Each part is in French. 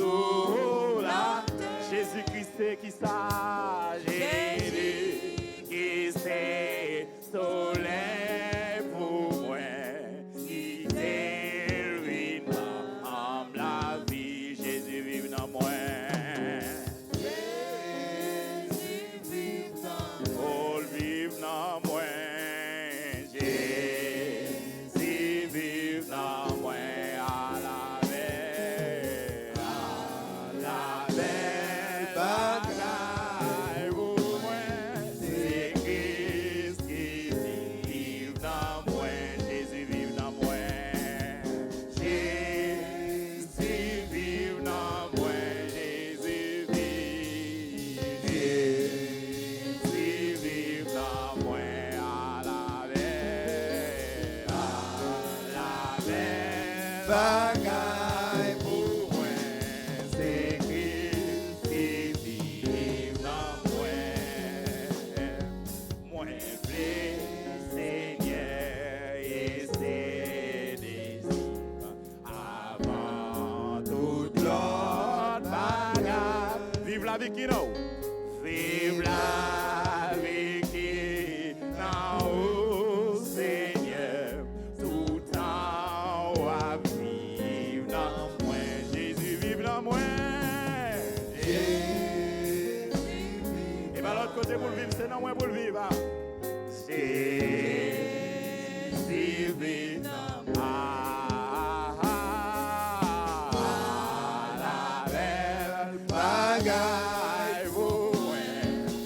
sous la terre. Jésus-Christ c'est qui ça? Jésus-Christ c'est soleil pour moi. Qui t'élève dans la vie. Jésus vive dans moi. Jésus vive dans moi. Oh, vive dans moi. Jésus vive dans moi. Bagaille pour moi, c'est Christ qui vive dans moi. Moi, plaît, Seigneur, et c'est désirs avant toute l'autre bagaille. Vive la vie qui nous, vive la vie qui nous, Seigneur, tout temps à vivre dans moi. Jésus vive dans moi. Jésus vive. Et bien l'autre côté pour le vivre, c'est dans moi pour le vivre. Hein? Jésus vive dans moi. La belle bagaille pour moi,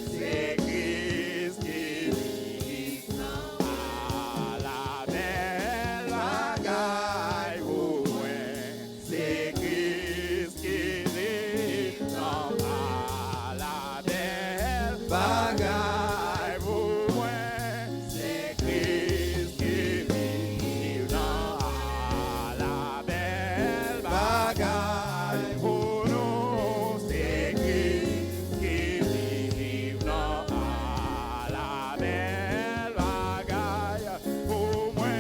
c'est Christ qui vit dans moi. La belle bagaille pour moi, c'est Christ qui vit dans moi. La belle bagaille pour moi, c'est Christ qui vit dans moi. La belle bagaille pour nous, c'est Christ qui vit dans moi. La belle bagaille pour moi,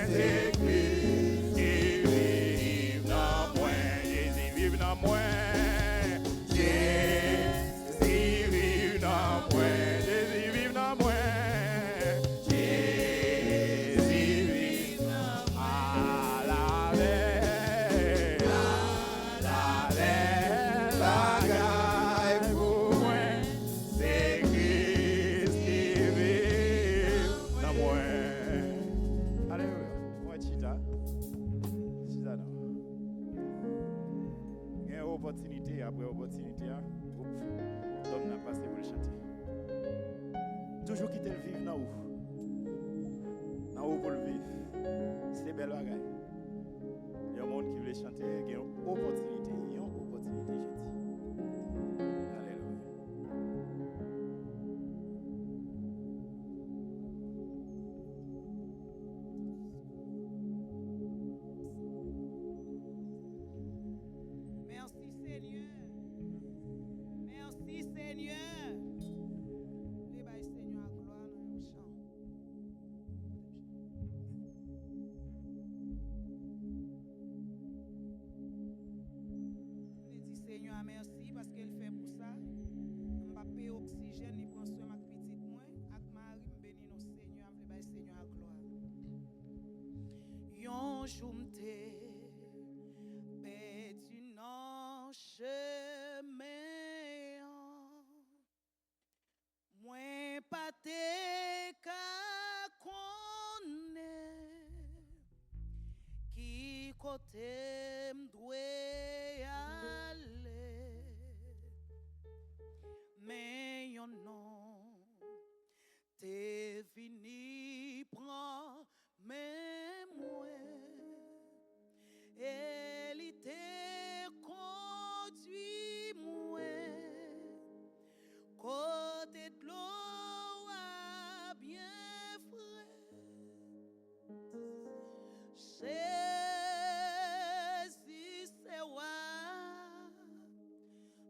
c'est Christ qui vit dans moi. Jésus vive dans moi. Jésus vive dans moi. Jésus vive dans moi. Jésus vive dans moi. La belle bagaille pour moi, c'est Christ qui vit dans moi. Alléluia. Moi, Chita. Chita, non. Il y a une opportunité après opportunité. L'homme n'a pas passé pour le chanter. Toujours quitter le vivre dans où? Dans où pour le vivre? C'est belle bagaille. Il y a un monde qui veut chanter, il y a une opportunité. Il y a une opportunité, je dis. Alléluia. Merci Seigneur. Merci Seigneur. Les bails Seigneur à gloire dans le chant. Je dis Seigneur merci parce qu'elle fait pour ça. Je pas payer oxygène ni prendre soin de ma petite moi avec Marie me bénir nos Seigneur avec les bails Seigneur à gloire. Yon jour m'te perdu dans chemin. Moi pas te ka connaît qui côté m'doué aller. Mais yon non t'es fini prend mais moi elle était conduit moi côté de l'eau à bien frais. Jésus c'est wa,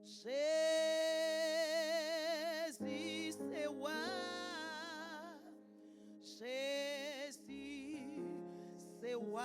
Jésus c'est wa, Jésus c'est wa,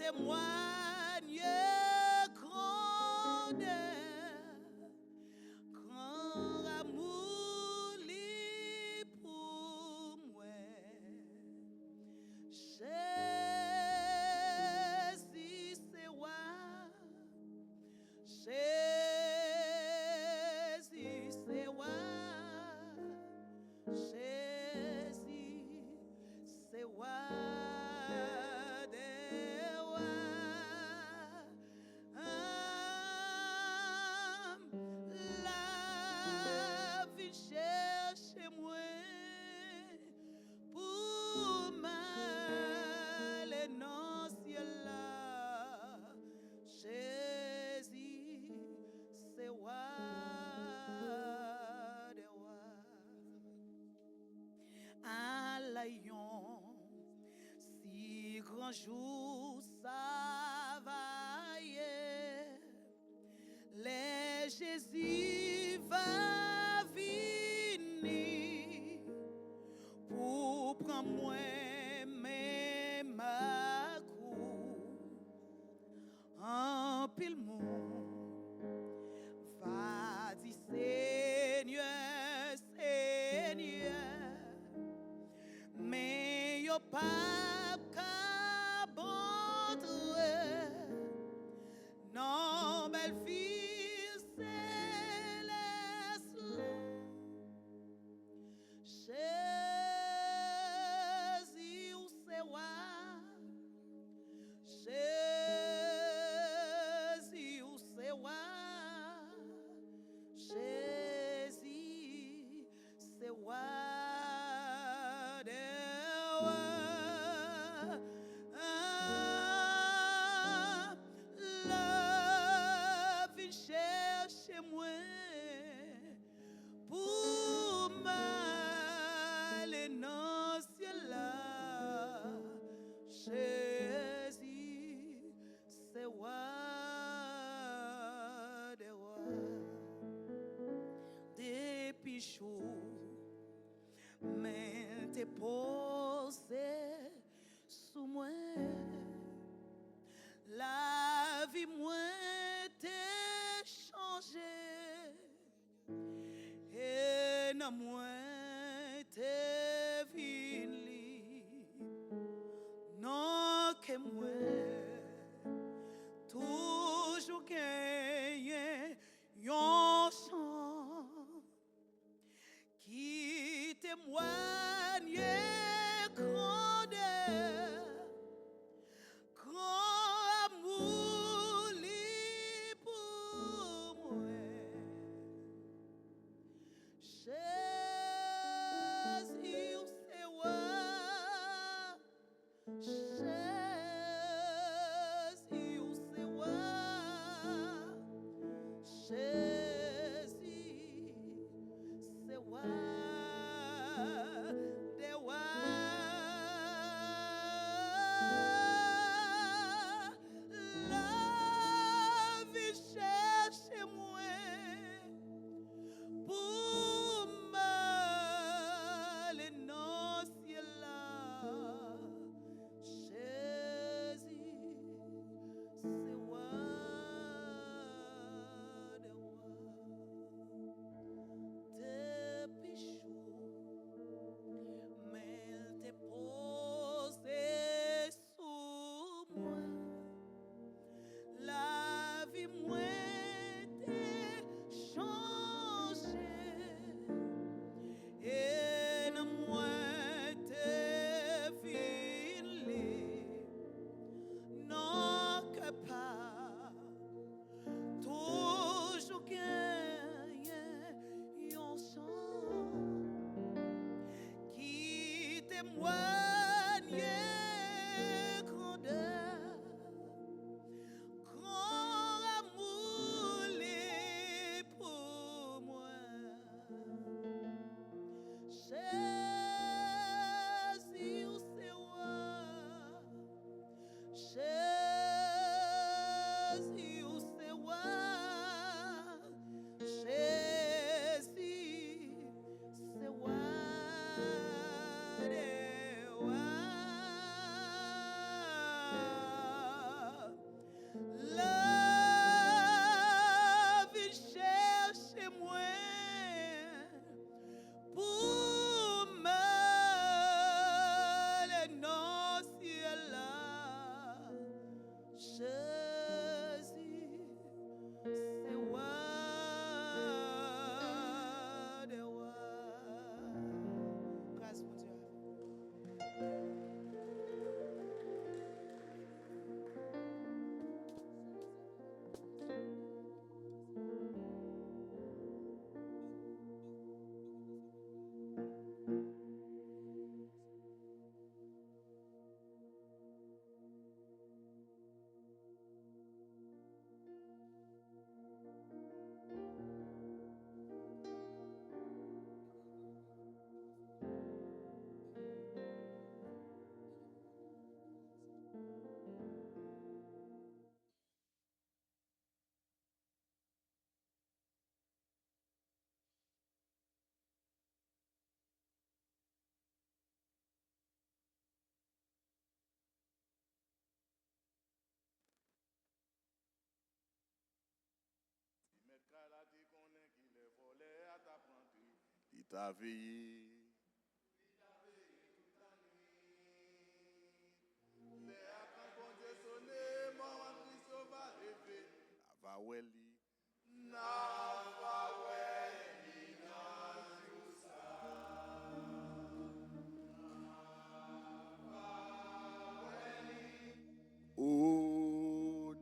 témoigne grandeur, grand amour li pour moi. Jésus c'est roi, Jésus c'est roi, Jésus c'est roi des rois. La vie cherche moi pour m'aller dans le ciel là. Jésus, c'est roi des rois. Un lion, si grand jour ça va hier, les Jésus va venir pour prendre moi même ma cour. En pile monde va dire Seigneur, Seigneur, mais yo pas qu'abandonner non belle fille céleste. Jésus ou c'est roi, Jésus ou c'est roi, Jésus c'est roi des rois. La vie cherche moi pour m'aller dans le ciel là. Jésus, c'est roi des rois. Depuis chaud, mais t'es posé sous moi. La vie moi t'est changé et non moi t'es vini. Non que moi toujours gagné yon chant qui témoigne grandeur, grand amour li pour moi. Jésus c'est roi, Jésus c'est roi, Jésus c'est roi des rois. La vie cherche moi pour m'aller dans le ciel là. Jésus, c'est roi des rois. t'a veillé. Oh,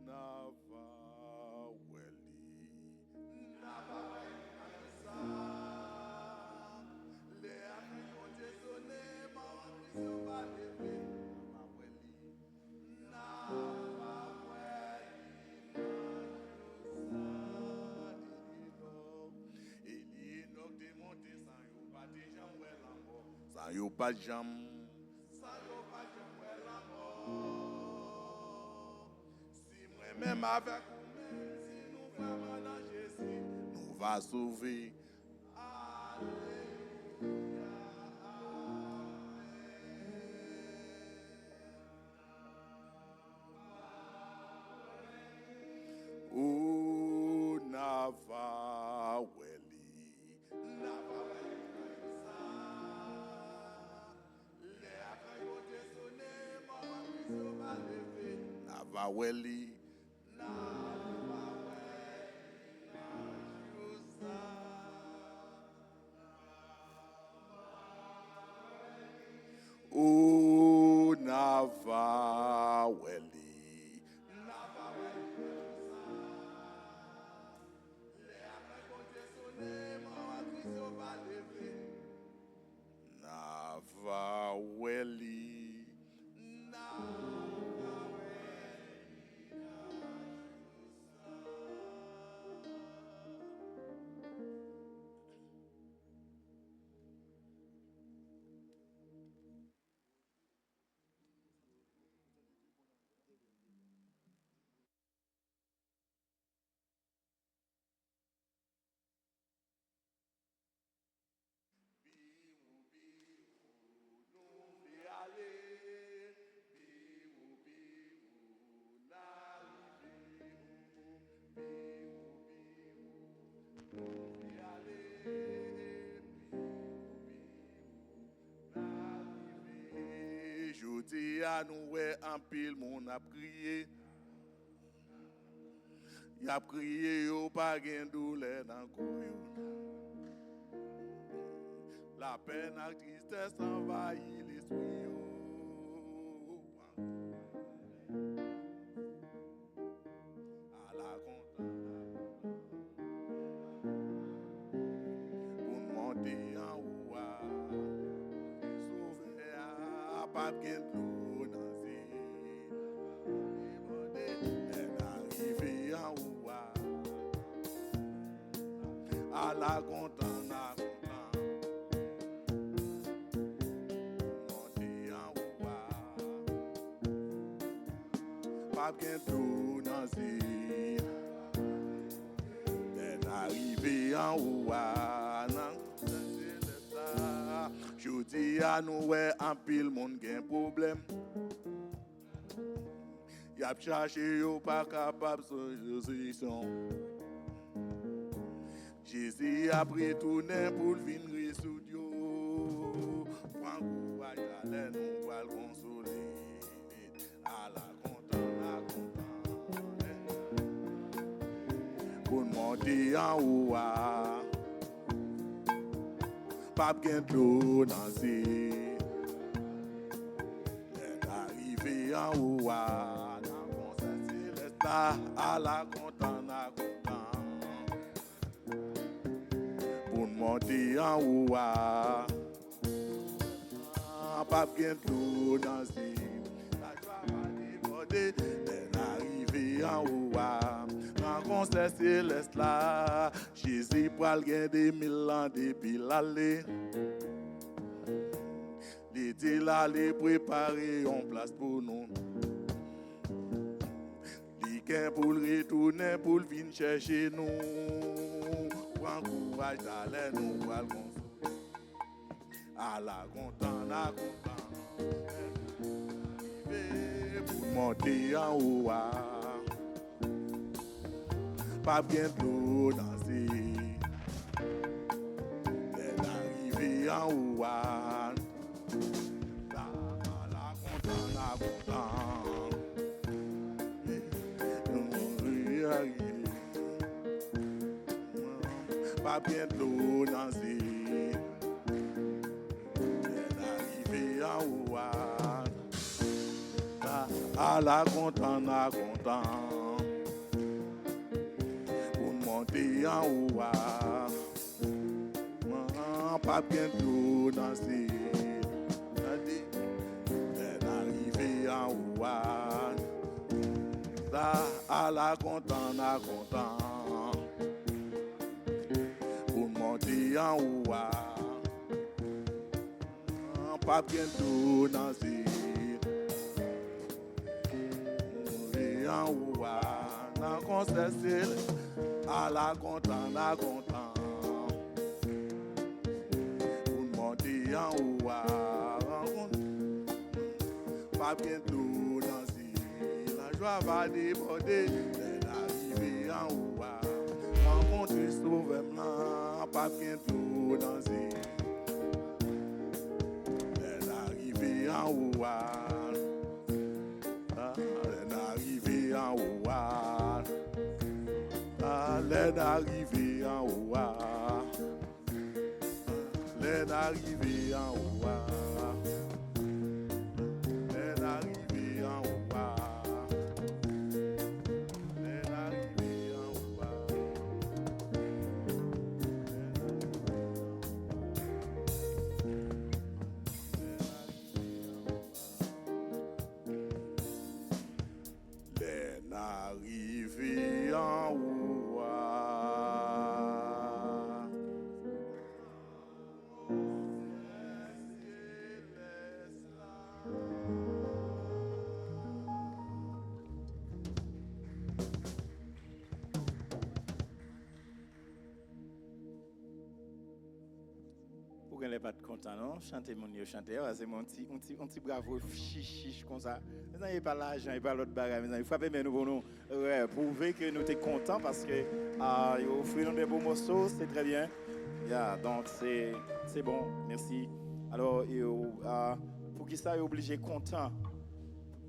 ça yo pas de jambes. Si moi-même avec vous-même, si nous vraiment dans Jésus, nous va sauver. Oh, Nava Welly. Nava Welly. Oh, Nava Welly. Nava Welly. Jodi a nous en pile mon a prié. Y a prié yo pas gen douleur dans corps yo. La peine et tristesse envahit l'esprit yo. À la content pour monter en haut sauver à pas gen l'eau dans arrivé en haut à la content. Qu'un trou dans zé, arrivé en haut, je dis à nous, en pile, monde qui a un problème. Y a cherché, yo pas capable de solution. Jésus a pris tourner pour venir résoudre yo. Prends courage, allez, nous va le consoler. À la pour monter en haut, pas de l'eau dans zé. Arrivé en haut, dans le concert céleste, à la content, pour monter en haut, pas de l'eau dans zé. La joie va déborder, arrivé en haut. Concert céleste là, Jésus pral gen des 1000 ans depuis l'aller. L'été là, les préparer en place pour nous. Les pour retourner, pour venir chercher nous. Prends courage d'aller nous pral consoler. À la content, pour monter en haut. Pas bien d'eau dans zé. en ouane. La content, la content. Pas bien de l'eau dans ses. Elle arrive en ouane. À la content, la content. Pour monter en ouane. Pas bien de l'eau dans ses. Elle arrive en ouane. À la content, la content. Pour monter en haut, pas bientôt dans ces. Et en haut, dans le concert, à la content, la content. Pour monter en haut, pas bientôt dans ces. La joie va déborder, elle arrive en haut. Rencontrer sauvement, pas bientôt danser. Elle arrive en haut. Elle arrive en haut. Elle arrive en haut. Elle arrive en haut. Elle arrive en haut. Arrivé en haut. Pour qu'elle n'est pas content, non? Chantez mon Dieu, chantez. C'est mon petit bravo chiche comme ça. Mais il n'y a pas l'argent, il n'y a pas l'autre bagage. Il faut bien nous pour nous prouver que nous sommes contents parce que offrir nous des beaux morceaux, c'est très bien. Donc c'est bon, merci. Alors, pour qui ça est obligé content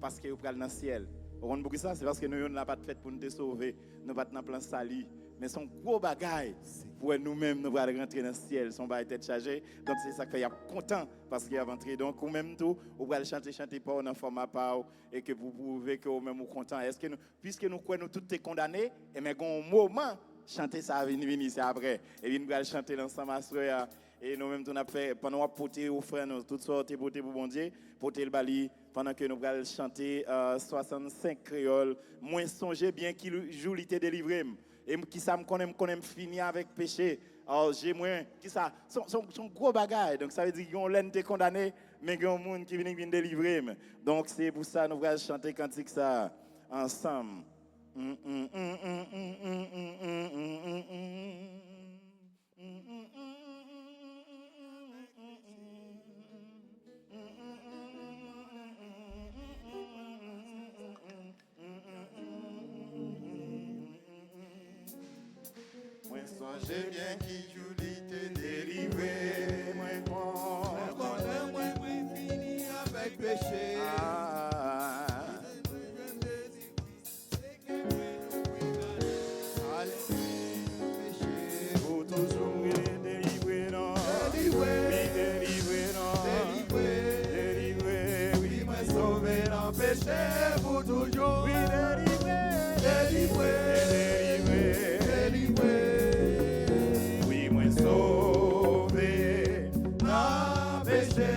parce que vous prenez dans le ciel. Pour qui ça, c'est parce que nous n'avons pas de fête pour nous sauver, nous n'avons pas de plan sali. Mais son gros bagaille pour nous-mêmes, nous allons rentrer dans le ciel, son bagaille tête chargée. Donc c'est ça qu'il y a content parce qu'il y a rentré. Donc ou même tout, vous allez chanter pas dans format pas et que vous prouvez que vous-même vous content. Est-ce que nous, puisque nous croyons tous sommes condamnés, et mais un moment chanter ça va venir ici après. Et puis nous allons chanter ensemble à soeur et nous-mêmes nous avons fait pendant qu'on porter aux frères nous toutes sortes pour bon Dieu, porter le bali pendant que nous allons chanter 65 créoles. Moi songez bien qu'il joue l'été délivré. Et qui ça me connaît fini avec péché. Alors j'ai moins qui ça son gros bagage. Donc ça veut dire qu'on l'en condamné mais qu'il y a un monde qui vient délivrer. Donc c'est pour ça nous allons chanter cantique ça ensemble. Songez bien qui Julie t'est délivré, moi fini avec péché. Pour toujours délivrer, non. Délivrer, oui, moi sauvé dans péché pour toujours. Oui, délivrer. Sauvé, n'a péché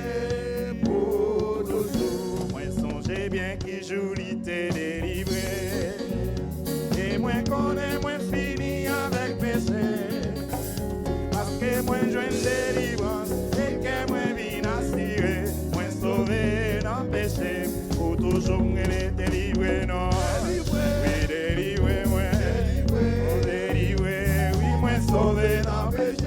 pour toujours. Moi songez bien qui Julie t'est délivré. Et moi connais, moi fini avec péché. Parce que moi je une délivrance et que moi viens assurer. Moi sauvé, n'a péché pour toujours. Elle est délivrée, non. Oui, délivré, moi. Délivré, oui, moi sauvé, n'a péché.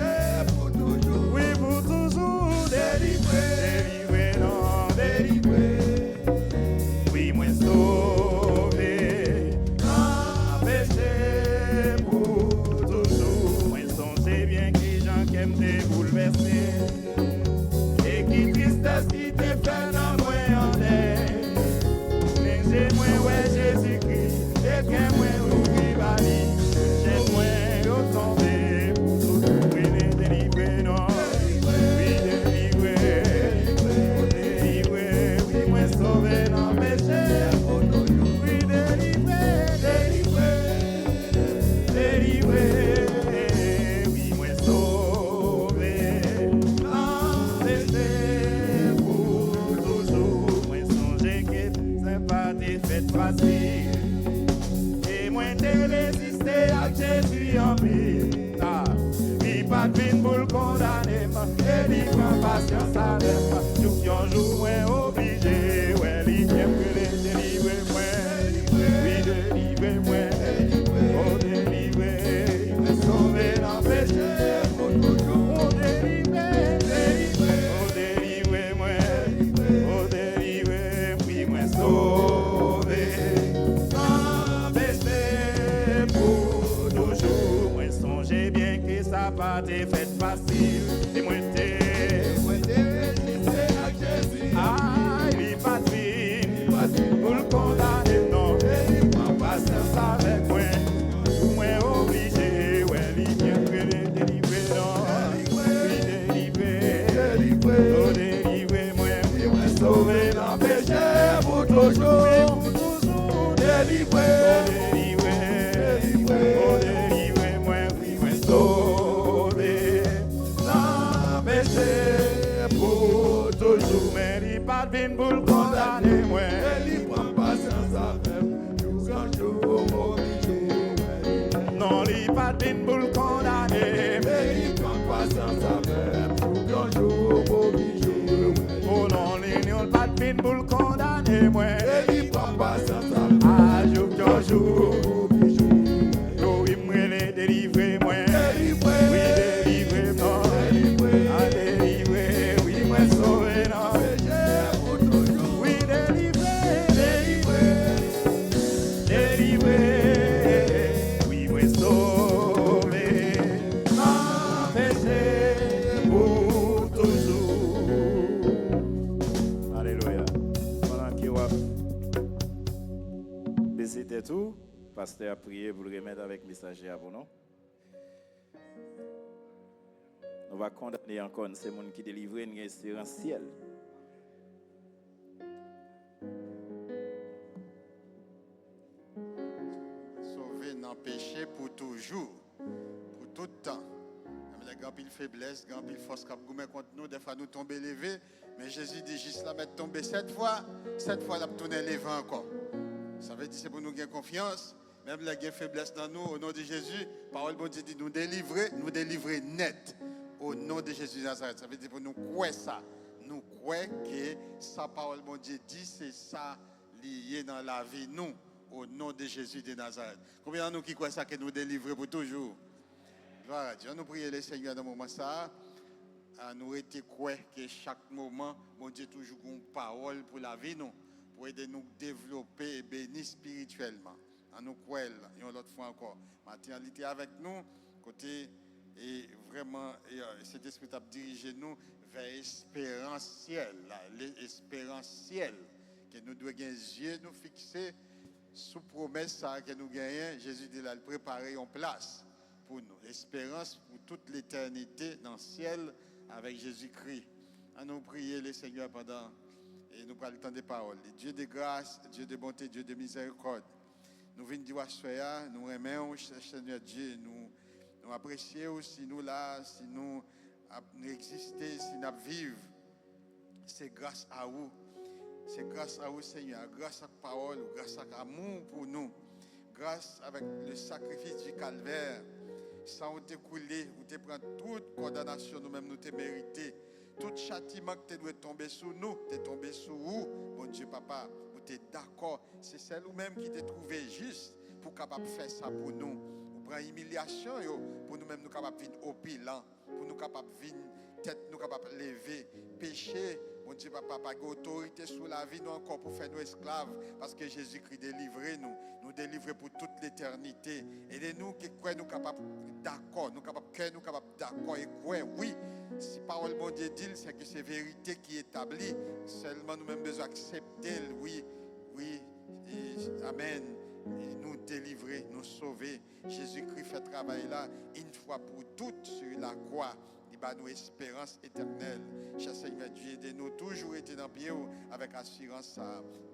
grâce qui te fait dans moi en est. C'est moi, ouais, Jésus-Christ, et que moi, oublie ma vie. J'ai moi, au tomber, pour tout ouvrir, délivrer, non. Oui, délivrer, oui, moi, sauver, non, péché. Oui, délivrer, oui, moi, sauver, non, péché, pour toujours. Moi, songer que c'est pas des fêtes faciles. Et moi, t'ai résisté à Jésus en pile. Il pas de vin pour le condamner. Et il prend patience avec moi. Tout un jour, moi, obligé. Ouais, il vient que les délivrer, moi. Oui, délivrer, moi. Oh, délivrer. Me sauver dans le péché. Oh, délivrer, oh, délivrer, moi. Oh, délivrer, oui, moi, sauver. Dans le péché pour toujours. Moi, songez bien que ça pas été fait facile. Et moi, t'es résisté à Jésus. Ah, il pas de vie pour le condamner, non. Il prend patience avec moi. Pour moi, obligé, ouais, il vient que les délivrer, non. Oui, délivrer, oh, délivrer, moi. Oui, moi, sauver dans le péché pour toujours. Oui, pour toujours, délivrer, oh, délivrer, moi. Oui, moi, sauver dans le péché pour toujours. Mais il pas de vin pour le condamner, moi. Il prend patience avec moi. Non, il pas de vin pour le condamner. Mais il prend patience avec moi. Oh non, il n'y a pas de vin pour le condamner, moi. Il prend patience avec moi. Ah, jour. Oh, il me délivrer, moi. Oui, délivrer, non. Ah, délivrer, oui, moi, sauver, non. Oui, délivrer, oui, moi, sauver. Non, péché pour toujours. Alléluia. Pendant qu'il va baisser tes tout, pasteur a prié pour le remettre avec messager pour nous. On va condamner encore ces gens qui délivrent une espérance ciel. Sauvé dans le péché pour toujours, pour tout le temps. Même les grands piles faiblesse, grands piles force qui ont contre nous, des fois nous tomber lever, mais Jésus dit juste la mettre tomber 7 fois la tourner lever encore. Ça veut dire c'est pour nous gagner confiance, même les grandes faiblesse dans nous, au nom de Jésus, parole de Dieu dit nous délivrer net. Au nom de Jésus de Nazareth. Ça veut dire pour nous croire ça. Nous croyons que sa parole, mon Dieu, dit c'est ça lié dans la vie, nous, au nom de Jésus de Nazareth. Combien de nous qui croient ça que nous délivrer pour toujours? Gloire à Dieu. Nous prions le Seigneur dans ce moment ça. Nous étions croire que chaque moment, mon Dieu, toujours une parole pour la vie, nous, pour aider nous développer et bénir spirituellement. Nous croyons, une autre fois encore. Matérialité avec nous, côté. Et vraiment, cet esprit a dirigé nous vers l'espérance ciel, que nous devons gagner les yeux, nous fixer sous promesse que nous gagnons. Jésus dit là, préparer une place pour nous. L'espérance pour toute l'éternité dans le ciel avec Jésus-Christ. Nous prions le Seigneur pendant, et nous prenons le temps des paroles. Dieu de grâce, Dieu de bonté, Dieu de miséricorde. Nous venons dire à nous aimons, Seigneur Dieu, nous apprécions si nous là, si nous existons, si nous vivons. C'est grâce à vous. C'est grâce à vous, Seigneur. Grâce à la parole, grâce à l'amour pour nous. Grâce avec le sacrifice du calvaire. Sans te couler, ou te prendre toute condamnation, nous-mêmes nous te mérité. Tout châtiment que tu dois tomber sur nous, tu es tombé sur vous, mon Dieu, papa. Vous êtes d'accord. C'est celle ou-même qui t'a trouvé juste pour capable faire ça pour nous. Humiliation pour nous-mêmes nous capables de venir au bilan, pour nous capables de venir tête nous capables de lever péché Mon Dieu, papa, pas d'autorité sur la vie, nous encore pour faire nous esclaves. Parce que Jésus-Christ délivrer nous délivrer pour toute l'éternité. Aidez-nous qui croyons nous capables d'accord, nous capables d'accord et quoi, oui. Si parole mon Dieu dit, c'est que c'est vérité qui est établie. Seulement nous-mêmes besoin d'accepter, oui, et amen. Et nous délivrer, nous sauver. Jésus-Christ fait travail là, une fois pour toutes sur la croix. Il va nous espérance éternelle. Cher Seigneur Dieu, aidez-nous toujours été dans le pied avec assurance.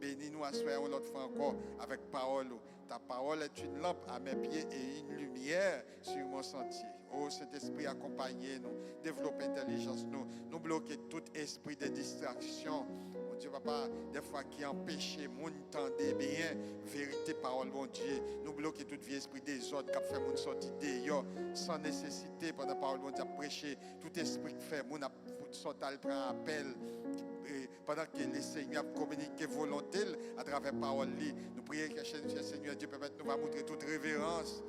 Bénis-nous à soi l'autre fois encore avec parole. Ta parole est une lampe à mes pieds et une lumière sur mon sentier. Oh, cet esprit accompagnez-nous, développe intelligence nous bloquer tout esprit de distraction. Mon Dieu, papa, des fois qui empêche, mon tendez bien, vérité, parole, mon Dieu, nous bloquer tout vieux esprit des autres qui fait mon sortir d'ailleurs, sans nécessité, pendant la parole, mon Dieu, prêcher, tout esprit qui fait mon sortir, prend appel. Pendant que le Seigneur communique volonté à travers la parole, nous prions que le Seigneur Dieu permette nous va montrer toute révérence.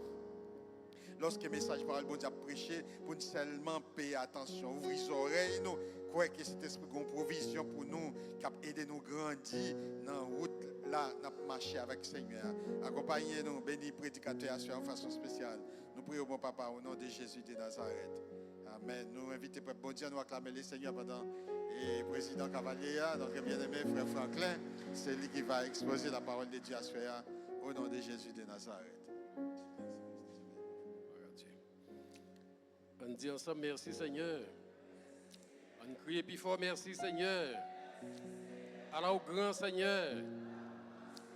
Lorsque le message parole bon Dieu prêché, pour nous seulement payer attention, ouvrir les oreilles, nous croyons que cet esprit a une provision pour nous, qui a aidé nous grandir dans la route là, nous marcher avec le Seigneur. Accompagnez-nous, bénis prédicateur en façon spéciale. Nous prions mon papa au nom de Jésus de Nazareth. Amen. Nous invitons Peuple bon Dieu à nous acclamer le Seigneur pendant le président Cavalier, notre bien-aimé frère Franklin. C'est lui qui va exposer la parole de Dieu à soi au nom de Jésus de Nazareth. On dit ensemble merci Seigneur. On crie plus fort merci Seigneur. Allah au grand Seigneur.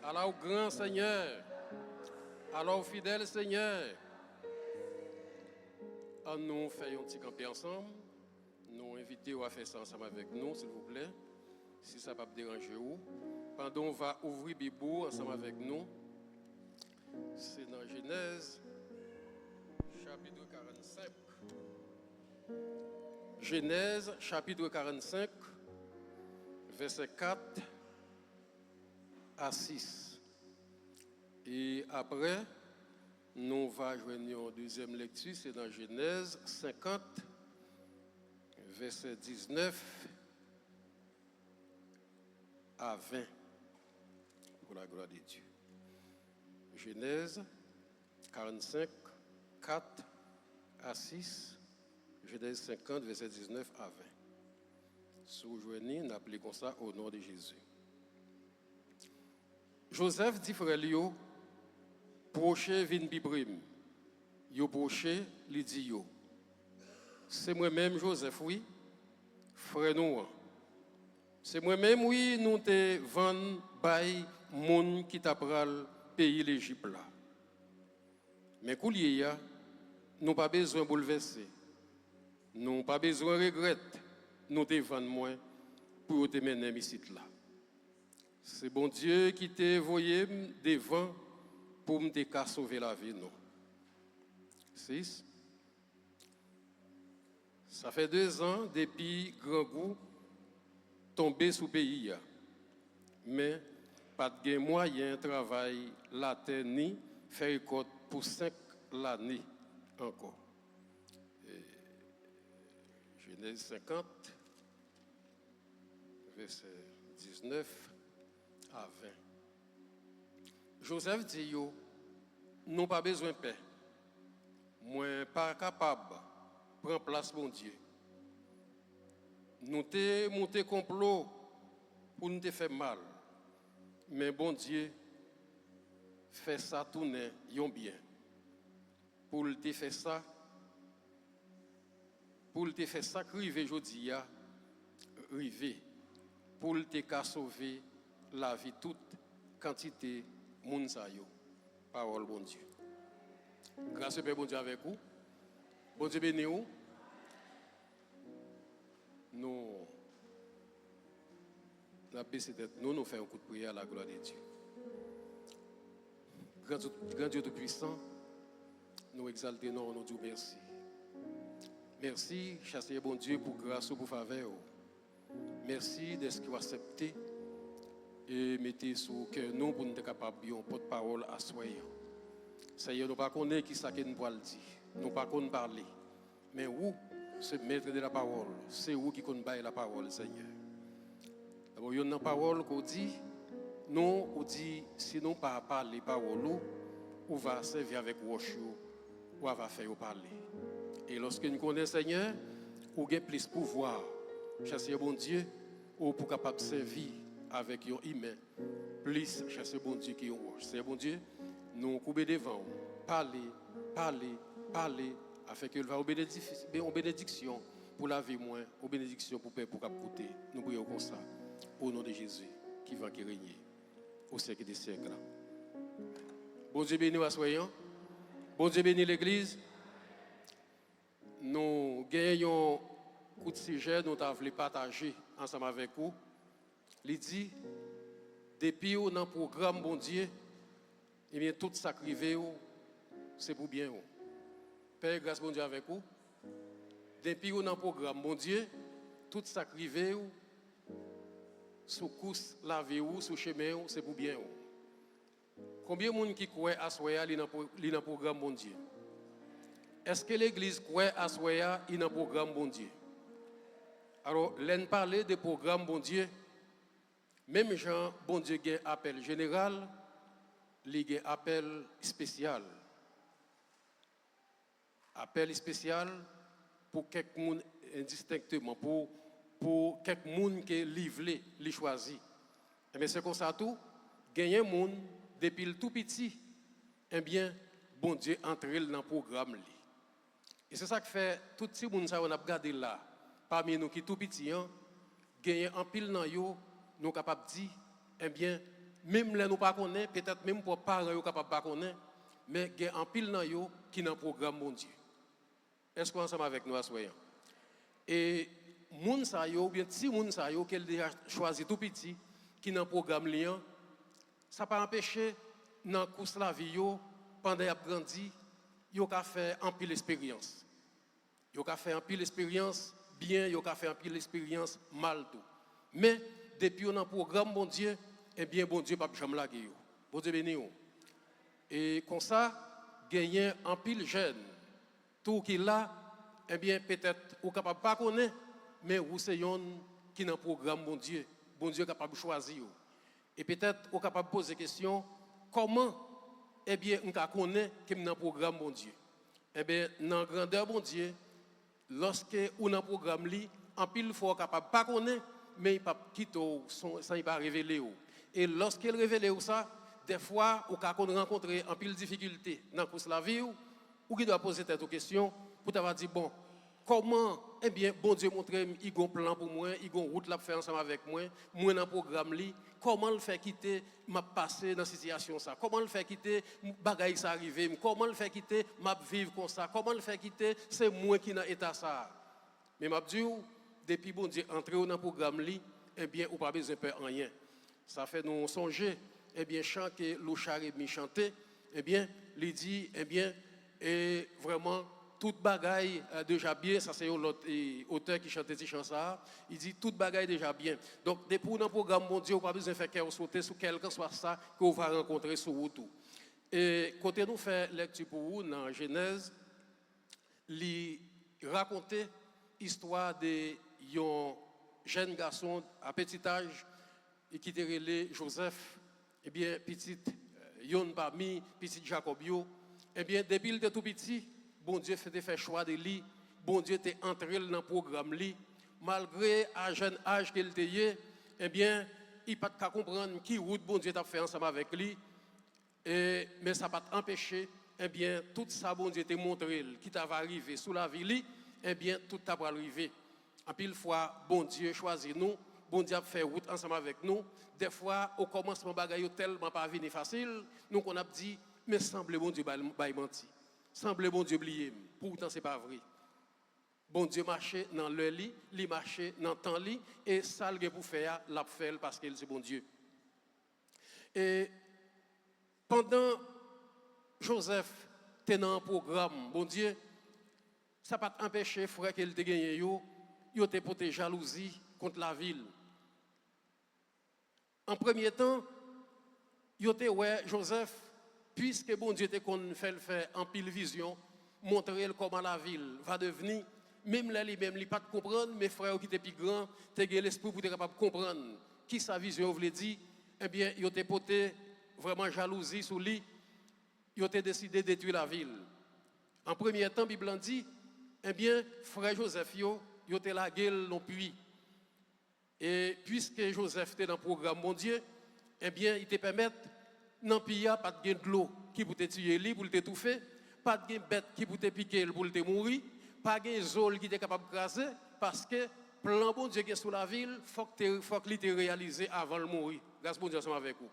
Allah au grand Seigneur. Allah au fidèle Seigneur. On nous fait un petit camper ensemble. Nous invitons à faire ça ensemble avec nous, s'il vous plaît. Si ça ne va pas déranger vous. Pendant on va ouvrir Bible ensemble avec nous. C'est dans Genèse, chapitre 45. Genèse, chapitre 45, versets 4 à 6. Et après, nous allons joindre une deuxième lecture, c'est dans Genèse 50, verset 19 à 20, pour la gloire de Dieu. Genèse 45, 4 à 6. Genèse 50, verset 19 à 20. Sous-joigné, nous appelons ça au nom de Jésus. Joseph dit frère Lio, proche vin bibrim. Yo proche, li dit yo. C'est moi-même Joseph, oui, frère nous. C'est moi-même, oui, nous te vend bay moun qui t'a pral pays l'Égypte là. Mais koulier nous pas besoin bouleverser. Nous n'avons pas besoin de regretter, nous te vendons moins pour te mener ici là. C'est bon Dieu qui t'a envoyé devant pour me sauver la vie. 6. Ça fait 2 ans depuis grand goût tombé sous pays. Mais pas de moyen de travail la terre ni faire récolte pour 5 l'année encore. Genèse 50, verset 19 à 20. Joseph dit, yo, nous pas besoin de paix. Moi, pas capable de prendre place, mon Dieu. Nous t'ai monté complot pour nous te faire mal. Mais bon Dieu, fait ça tourner yon bien. Pour te faire ça, pour te faire ça, river jodi ya, river. Pour te sauver la vie toute quantité moun sa yo. Parole bon Dieu. Grâce au Père bon Dieu avec vous. Bon Dieu béni vous. Nous baissé tête, nous faisons un coup de prière à la gloire de Dieu. Grand Dieu tout-puissant, nous exaltons, nous disons merci. Merci, chasser bon Dieu, pour grâce ou pour faveur. Merci de ce que vous acceptez et mettez sur le cœur nous pour nous être capables de porte-parole à soi. Seigneur, nous ne connaissons pas qui ça que nous pouvons dire. Nous ne connaissons pas parler. Mais où, ce maître de la parole, c'est où qui connaît la parole, Seigneur. Il y a une parole qu'on dit, non, on dit, si nous pas parler parole, on va servir avec roche, ou on va faire parler. Et lorsque nous connaissons le Seigneur, on a plus de pouvoir. Chasser bon Dieu, ou pour capable servir avec un humain, plus chasser bon Dieu qui est roche. C'est bon Dieu, nous couper devant, parler, afin qu'il va aux bénédictions pour la vie moins, aux bénédictions pour père pour côté. Nous prions comme ça, au nom de Jésus, qui va qui régner au siècle des siècles. Bon Dieu béni soyons. Bon Dieu béni l'Église. Nous gagnons un coup de sujet, nous voulons partager ensemble avec vous. Il dit, depuis dans le programme bon Dieu, eh bien tout ça qui arrive, c'est pour bien. Père, grâce bon Dieu avec vous. Depuis dans le programme bon Dieu, tout ça qui arrive, sous course la vie ou sous chemin, c'est pour bien. Combien de monde qui croit à Soya dans le programme bon Dieu? Est-ce que l'Église croit à Soya dans le programme bon Dieu? Alors, l'on parle de programme bon Dieu. Même Jean, bon Dieu, a un appel général, il a un appel spécial. Appel spécial pour quelqu'un indistinctement, pour quelqu'un qui est livré, qui choisi. Mais c'est comme ça tout, gagner un monde depuis le tout petit, eh bien, bon Dieu entre dans le programme. Et c'est ça qui fait, tout ce monde ça on a regardé là, parmi nous qui tout petit, gagner en pile dans yo, nous sommes capables de dire, eh bien, même là nous pas connaître, peut-être même pour parents nous capables pas connaître, mais gagner en pile dans yo qui dans le programme bon Dieu. Est-ce qu'on ensemble avec nous à soyons? Et moun sa yo, bien si moun sa yo qu'elle déjà choisi tout petit qui dans le programme liant, ça pas empêcher dans course la vie yo pendant y a grandi, yo ka fait en pile expérience. Yo ka fait en pile expérience bien, yo ka fait en pile expérience mal tout. Mais depuis on a un programme bon Dieu, eh bien bon Dieu pas jamais laguer yo. Bon Dieu béni yo. Et comme ça gagner en pile jeune tout qui là, eh bien peut-être ou capable pas connaître, mais vous c'est yon qui dans programme bon Dieu capable choisir yo. Et peut-être ou capable poser question comment eh bien on connaît que dans programme bon Dieu. Eh bien dans grandeur bon Dieu lorsque ou dans programme li en pile fois capable pas connaître mais il pas quitter sans il pas révéler ou. Et lorsqu'il révèle ou ça des fois ou ka rencontrer en pile difficulté dans course la vie ou qui doit poser cette question pour t'avoir dit bon comment eh bien bon Dieu montre il a un plan pour moi, il a une route là faire ensemble avec moi dans le programme li comment le faire quitter m'a passer dans situation ça, comment le faire quitter bagaille ça arriver, comment le faire quitter m'a vivre comme ça, comment le faire quitter c'est moi qui dans état ça. Mais m'a dit depuis bon Dieu entrer dans le programme li eh bien ou pas besoin peur rien. Ça fait nous songer eh bien chant que Louchari mi chanter eh bien il dit eh bien et vraiment toute bagaille déjà bien, ça c'est l'autre auteur qui chantait ces chansons ça, il dit toute bagaille déjà bien. Donc depuis dans le programme mon Dieu, on pas besoin de faire cœur sauter sur quelque soit ça que vous va rencontrer sur route. Et quand nous fait lecture pour vous dans Genèse, il racontait l'histoire de un jeune garçon à petit âge qui était relé Joseph, et bien petit yon parmi petit Jacobio, et bien depuis il était tout petit bon Dieu fait choix de lui, bon Dieu était entré dans le programme lui, malgré à jeune âge qu'il était, eh bien, il n'a pas comprendre qui route bon Dieu t'a fait ensemble avec lui, mais ça n'a pas empêché, eh bien, tout ça bon Dieu t'a montré, qui t'avait arrivé sous la vie lui, eh bien, tout t'a arrivé. En pile fois, bon Dieu choisit nous, bon Dieu a fait route ensemble avec nous. Des fois, au commencement, bagaille tellement pas venu facile, nous on a dit, mais semble bon Dieu bail menti. Semble bon Dieu oublier, pourtant c'est pas vrai. Bon Dieu marchait dans le lit, il marchait dans le temps lit, et ça le pour faire, l'a fait parce qu'il c'est bon Dieu. Et pendant Joseph était dans un programme, bon Dieu, ça n'a pas empêché frère qu'il te gagné il était porté jalousie contre la ville. En premier temps, il était ouais Joseph puisque bon Dieu te fait le faire en pile vision, montrer comment la ville va devenir, même là, lui-même, il pas de comprendre, mes frères qui étaient plus grands, tu as l'esprit pour être capable de comprendre qui sa vision voulait dire, eh bien, il était porté vraiment jalousie sur lui, il était décidé de détruire la ville. En premier temps, la Bible dit, eh bien, frère Joseph, il était la gueule non puits. Et puisque Joseph était dans le programme mon Dieu, eh bien, il te permet, dans le pays, pas de l'eau qui peut te tuer, pour t'étouffer, pas de bête qui peut te piquer, pour te mourir, pas de zone qui est capable de craser, parce que le plan bon Dieu qui est sur la ville, il faut qu'il te réalisé avant de mourir. Grâce bon Dieu ensemble avec vous.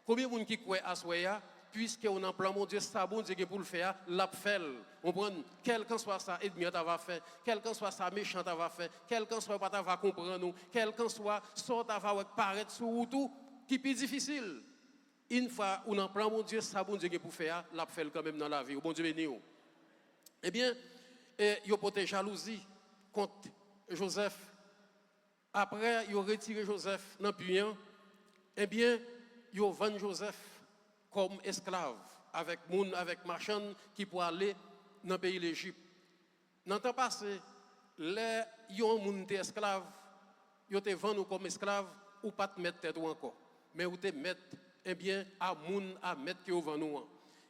Combien de gens qui croient à Soya, puisque on a un plan mon Dieu, ça bon Dieu qui pour le faire, l'a fait. On prend, quel qu'en soit ça, ennemi va faire, quel qu'en soit ça, méchant va faire, quel qu'en soit pas va comprendre nous, quel qu'en soit, sort va paraître sur tout, qui est plus difficile. Une fois on a un plan mon Dieu, ça bon Dieu qui pour faire, l'a fait quand même dans la vie. Bon Dieu béni. Eh bien, il y a porté jalousie contre Joseph. Après, il a retiré Joseph dans le puits. Eh bien, il a vendu Joseph comme esclave, avec marchand qui pour aller dans le pays d'Égypte. Dans le temps passé, les gens qui esclaves, ils ont vendu comme esclave ou pas te mettre tête ou encore. Mais ou te mettre, eh bien, à mettre qui ont vendu.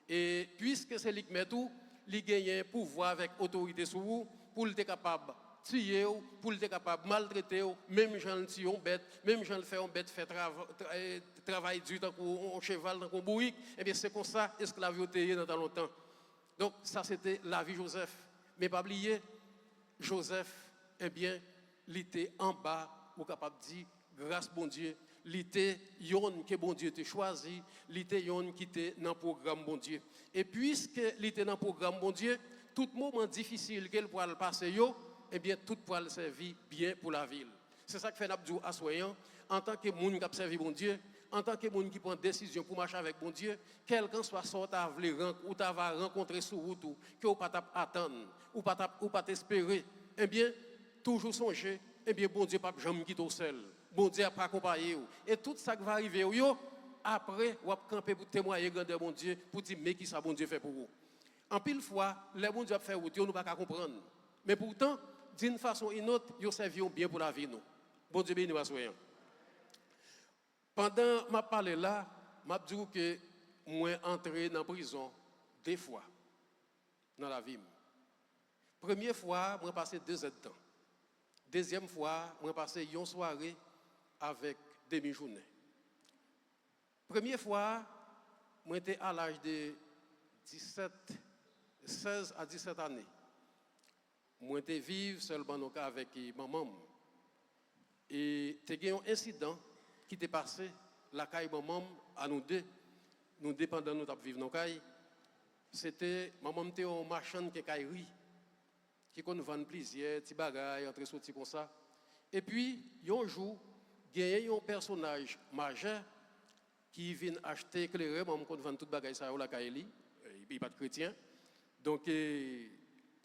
Et puisque c'est lui qui met tout, il gagne pouvoir avec autorité sur vous pour être capable de tuer, pour être capable de maltraiter, même gens qui ont bête, même gens qui font bête, fait travail dur tant qu'on cheval, tant qu'on bourrique, et bien c'est comme ça esclave été dans longtemps. Donc ça c'était la vie de Joseph. Mais pas oublier, Joseph, eh bien, il était en bas, ou capable de dire, grâce bon Dieu, il était yon que bon Dieu t'a choisi, il était yon qui était dans le programme bon Dieu. Et puisque il était dans le programme bon Dieu, tout moment difficile qu'elle pourra le passer, eh bien, tout pourra le servir bien pour la ville. C'est ça que fait Nabdou Assoyan, en tant que monde qui a servi bon Dieu, en tant que monde qui prend décision pour marcher avec bon Dieu, quel qu'en soit sorte à ou tu vas rencontrer sur route, que ou pas attendre, ou pas t'espérer, eh bien, toujours songer, eh bien, bon Dieu pas jamais quitter au seul. Bon Dieu a pas accompagné. Et tout ça qui va arriver, après, vous allez camper pour témoigner de bon Dieu, pour dire, mais qui ça bon Dieu fait pour vous. En pile fois, les bon Dieu a fait route, nous ne pouvons pas comprendre. Mais pourtant, d'une façon ou d'une autre, ils servent bien pour la vie. Nous. Bon Dieu béni, soyons. Pendant ma parole là, m'a dit que moi entré dans la prison 2 fois dans la vie. Première fois, moi passé 2 ans de temps. Deuxième fois, moi passé une soirée avec demi-journée. Première fois, moi j'étais à l'âge de 16 à 17 années. Moi j'étais vivre seulement avec maman. Et il y a eu un incident qui était passé, la caille maman, à nous deux pendant nous vivre dans la caille. C'était, maman était un marchand qui caillerie, qui qu'on vend plusieurs petits bagages, entre sortis comme ça. Et puis, un jour, il y a un personnage majeur qui vient acheter éclairé, maman qu'on vend tout bagages ça la caille, il n'est pas de chrétien. Donc,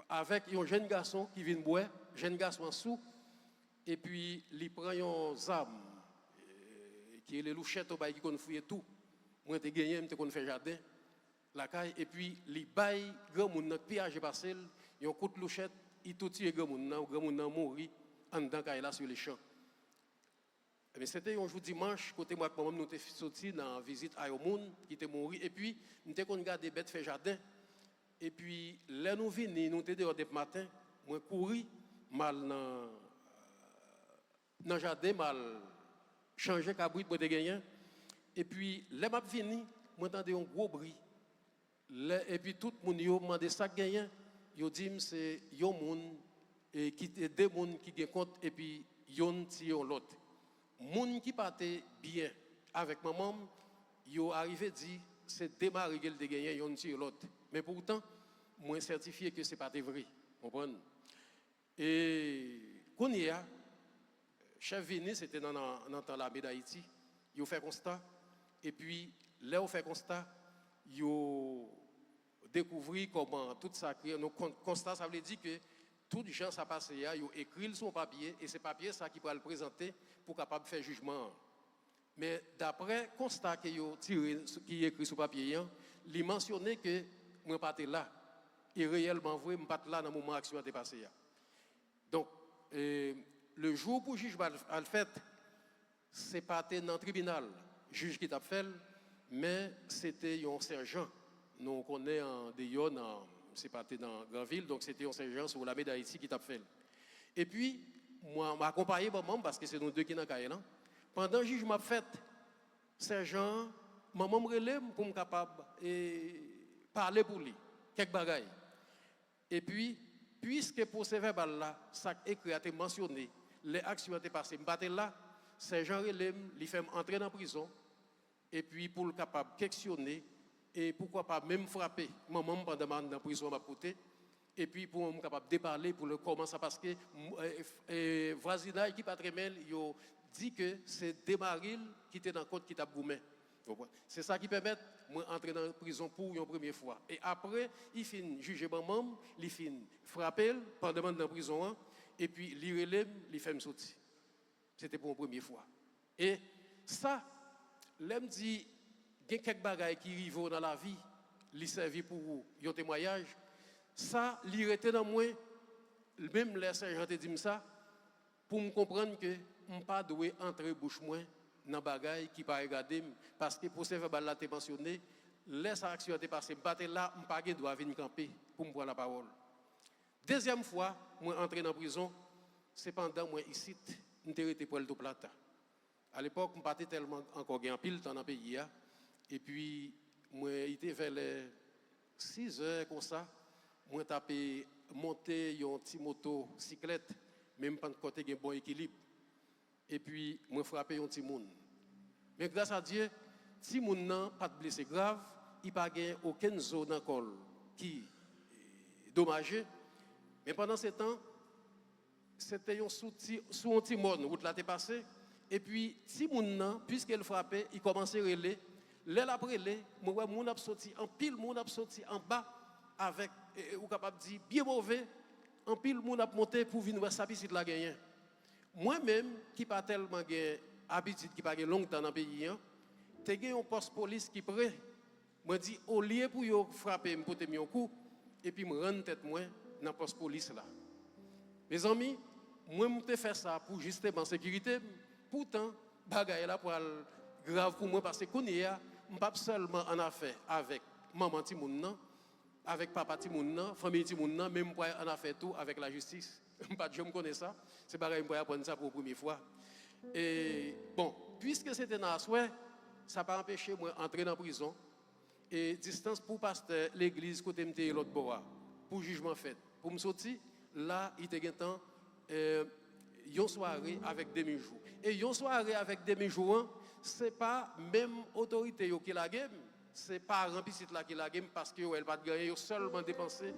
avec un jeune garçon qui vient boire, jeune garçon en sous, et puis il prend un arme qui est les louchettes au bail qui qu'on fouille tout. Moi j'ai gagné, m'te qu'on fait jardin la caille et puis il bail grand monde dans piage passé, il un coup de louchette, il tout tire grand monde mourir en dedans caille là sur les champs. Mais c'était un jour dimanche côté moi maman nous était sorti dans visite à un monde qui était mort et puis nous était qu'on garder bête fait jardin et puis là nous venons nous était dehors dès matin, moi courir mal dans jardin mal changer cabrit pour te gagner et puis là m'a venu moi entendais un gros bruit et puis tout le monde yo demandé ça gagner yo dit c'est un monde et qui deux monde qui gagne compte et puis yon tire l'autre monde qui partait bien avec maman yo arrivé dit c'est démarrer qu'elle de gagner yon tire l'autre mais pourtant moi certifié que c'est pas vrai comprendre et qu'on y a chef venu c'était dans l'armée d'Haïti il fait constat et puis là on fait constat il découvert comment tout ça constat ça veut dire que tout gens ça passé là il écrit son papier et c'est papier ça qui pourra le présenter pour capable faire jugement mais d'après constat que yo tiré qui écrit sur papier il mentionnait que moi pas là et réellement vrai moi pas là dans le moment action a passé donc le jour pour jugement a fait c'est pas dans le tribunal, juge qui t'a fait, mais c'était un sergent. Nous on connaît en Déon, c'est pas dans Granville, donc c'était un sergent sur la médaille d'Haïti qui t'a fait. Et puis, moi, m'a accompagné maman parce que c'est nous deux qui dans cahier là. Pendant le juge m'a fait, sergent, maman me relève pour me capable et parler pour lui, quelques bagailles. Et puis, puisque pour ce verbal là, ça écrit a été mentionné, les actions ont été passées, me là, sergent relève, il fait entrer dans la prison. Et puis pour le capable questionner et pourquoi pas même frapper maman pendant dans la prison m'a côté et puis pour me capable de parler pour le comment ça parce que voisinage qui pas très mal yo dit que c'est Demaril qui était dans le compte qui t'a goumé. C'est ça qui permet moi entrer dans la prison pour une première fois et après il finit juger maman, il finit frapper pendant dans la prison et puis il relève, il fait me sortir. C'était pour une première fois. Et ça l'aime dit, il y a quelques bagailles qui arrivent dans la vie, qui servent pour un témoignage. Ça, il était dans moi, même les sergents te dit ça, pour me comprendre que je ne pas dois entrer bouche moi dans les bagailles qui ne pas regarder. Parce que pour ce verbal là, tu mentionné, les actions ont passées, je là, je ne pas dois venir camper pour me prendre la parole. Deuxième fois, je suis entré dans la prison, c'est pendant moi ici, je suis été pour le Plata. À l'époque, je n'étais pas tellement encore en pile dans le pays. Et puis, moi, il était vers les 6 heures comme ça. Moi, j'ai monté une petite motocyclette, même pas de côté, un bon équilibre. Et puis, moi, frappé un petit monde. Mais grâce à Dieu, si mon n'a pas de blessé grave, il n'y a pas aucune zone encore qui est dommagée. Mais pendant ce temps, c'était sous un petit monde, route là t'est passé. Et puis, si moun puisqu'elle frappait, il commençait à relayer. L'aile après l'aile, moi, moun a sorti en pile, moun a sorti en bas avec, ou capable de dire, bien mauvais, en pile, moun a monté pour venir voir sa piscine la gagner. Moi-même, qui pas tellement habitude, qui pas longtemps dans le pays, j'ai gagné un poste police qui prêt. Moi, dit, au lieu pour yo frapper, me porter un coup, et puis me rendre tête moi dans le poste police là. Mes amis, moi, je fais ça pour justement sécurité. Pourtant, bagaille là pour grave pour moi parce que qu'on est pas seulement en affaire avec maman Timoun, avec papa Timoun, famille Timoun, même pour en affaire tout avec la justice. Pas je me connais ça, c'est bagaille pour apprendre ça pour la première fois. Et bon, puisque c'était dans la soirée, ça n'a pas empêché moi d'entrer dans la prison et distance pour pasteur l'église côté m'était l'autre bois pour jugement fait. Pour me sortir là, il était temps une soirée avec demi-jour. Et une soirée avec demi-jour, ce n'est pas même autorité qui la game, c'est pas rempli là qui la game parce qu'elle n'a pas de gagner, elle seulement dépensé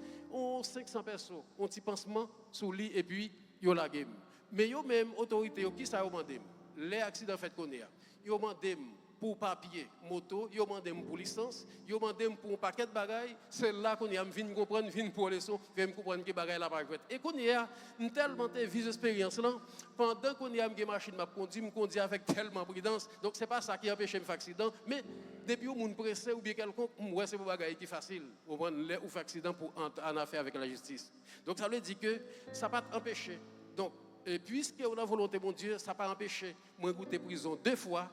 500 personnes, un petit pansement sous lit et puis elle la game. Mais yo même autorité qui ça demandé les accidents fait qu'on est. Yo demandé pour papier moto, yo demandé pour licence, yo demandé pour un paquet de bagages, c'est là qu'on y a vinn comprendre, vinn pour leçon, vinn comprendre que bagages là pas fait. Et qu'on y a tellement de vis expérience là, pendant qu'on y a une machine m'a conduit avec tellement prudence. Donc c'est pas ça qui empêche me faire accident, mais depuis on pressé ou bien quelconque, moi c'est pour bagages qui facile, on prend les ou fait accident pour en affaire avec la justice. Donc ça veut dire que ça pas empêcher. Donc et puisque on a volonté mon Dieu, ça n'a pas empêché moi de goûter prison 2 fois,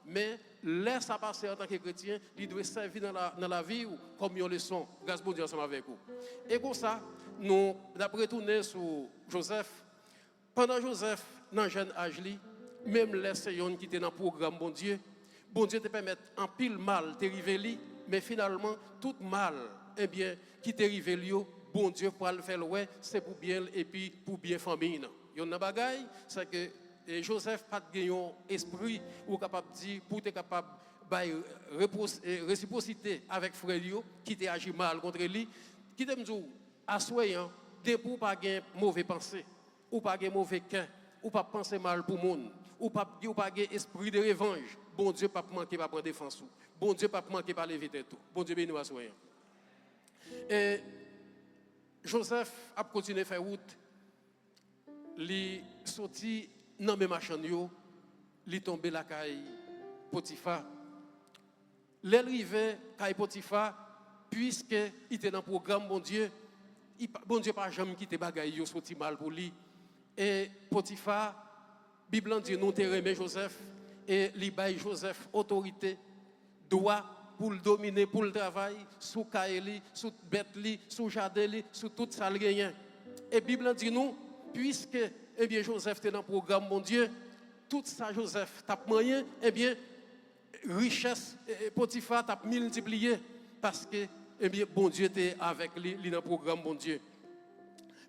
mais laisse ça passer en tant que chrétien, il doit servir dans la vie comme une leçon. Grâce à Dieu ensemble avec vous. Et comme ça, nous avons retourné sur Joseph. Pendant Joseph, dans le jeune âge, même les seigneurs qui étaient dans le programme bon Dieu te permet en pile mal de révéler, mais finalement, tout mal, eh bien, qui te révèle, bon Dieu pour le faire, ouais, c'est pour bien et puis pour bien famille. Il y a une bagaille, c'est que Joseph n'a pas de esprit ou capable de dire pour être capable de réciprocité avec frère qui t'a agi mal contre lui, qui t'a dit assoyant, de pour pas de mauvais pensée, ou pas de mauvais cœur, ou pas penser mal pour le monde, ou pas de esprit de revanche. Bon Dieu pas manquer pas prendre défense. Bon Dieu pas manquer pas lever tout. Bon Dieu béni nous assoyant. Et Joseph a continué à faire route. Il est sorti dans mes machines, il est tombé la caille Potiphar. Il est arrivé à caille Potiphar, puisqu'il était dans le programme, bon Dieu n'a pas jamais quitté bagaille, il sorti mal pour lui. Et Potiphar, Bible dit nous te remet Joseph et li bail Joseph autorité, droit pour le dominer, pour le travail, sous Kaeli, sous Betli, sous Jadeli, sous tout ça le gagnant. Et Bible dit nous, puisque eh bien, Joseph était dans le programme, mon Dieu, tout ça, Joseph, t'as moyen, eh bien, richesse, Potiphar t'a multiplié, parce que, eh bien, bon Dieu était avec lui dans le programme, mon Dieu.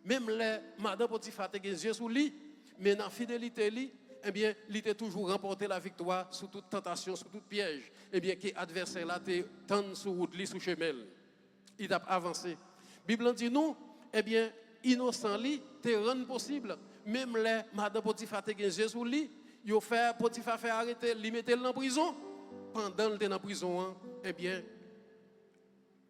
Même les madame Potiphar était yeux sur lui, mais dans la fidélité, lui, eh bien, il était toujours remporté la victoire sous toute tentation, sous tout piège. Eh bien, qui adversaire là, était tant sur route, sous chemin. Il a avancé. La Bible dit nous, eh bien, innocent lui, te rend possible. Même les madame Potiphar te yeux sur lui, il fait Potiphar fait arrêter, il mettait en prison. Pendant qu'il était en prison, eh bien,